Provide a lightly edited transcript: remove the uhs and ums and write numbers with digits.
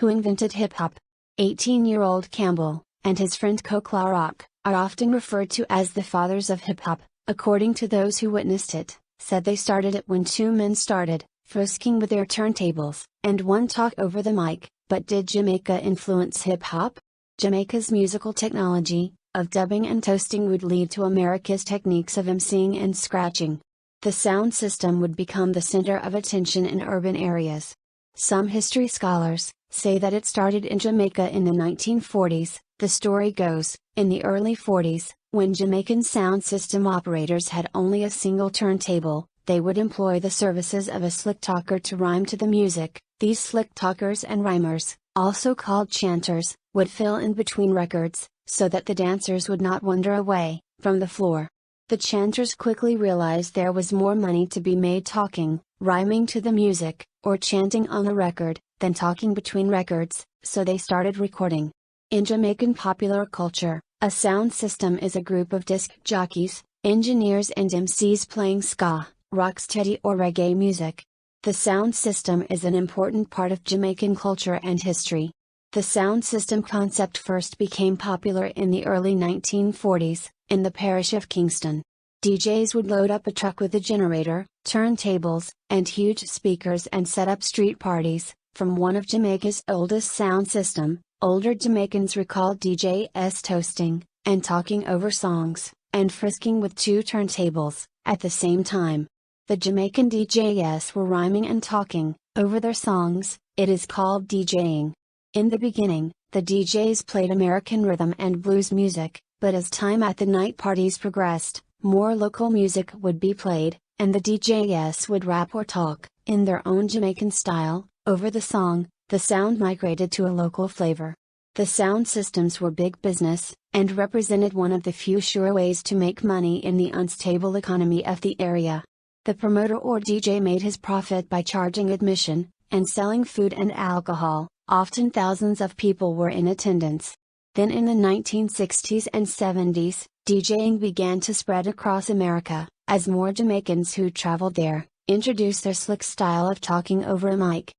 who invented hip-hop. 18-year-old Campbell, and his friend Coke Rock, are often referred to as the fathers of hip-hop, according to those who witnessed it, said they started it when two men started, frisking with their turntables, and one talk over the mic. But did Jamaica influence hip-hop? Jamaica's musical technology, of dubbing and toasting would lead to America's techniques of emceeing and scratching. The sound system would become the center of attention in urban areas. Some history scholars say that it started in Jamaica in the 1940s. The story goes, in the early 40s, when Jamaican sound system operators had only a single turntable, they would employ the services of a slick talker to rhyme to the music. These slick talkers and rhymers, also called chanters, would fill in between records, so that the dancers would not wander away from the floor. The chanters quickly realized there was more money to be made talking, rhyming to the music, or chanting on the record, than talking between records, so they started recording. In Jamaican popular culture, a sound system is a group of disc jockeys, engineers and MCs playing ska, rocksteady or reggae music. The sound system is an important part of Jamaican culture and history. The sound system concept first became popular in the early 1940s, in the parish of Kingston. DJs would load up a truck with a generator, turntables, and huge speakers and set up street parties. From one of Jamaica's oldest sound system, older Jamaicans recalled DJs toasting, and talking over songs, and frisking with two turntables, at the same time. The Jamaican DJs were rhyming and talking, over their songs. It is called DJing. In the beginning, the DJs played American rhythm and blues music, but as time at the night parties progressed, more local music would be played, and the DJs would rap or talk, in their own Jamaican style, over the song. The sound migrated to a local flavor. The sound systems were big business, and represented one of the few sure ways to make money in the unstable economy of the area. The promoter or DJ made his profit by charging admission, and selling food and alcohol. Often thousands of people were in attendance. Then in the 1960s and 70s, DJing began to spread across America, as more Jamaicans who traveled there, introduced their slick style of talking over a mic.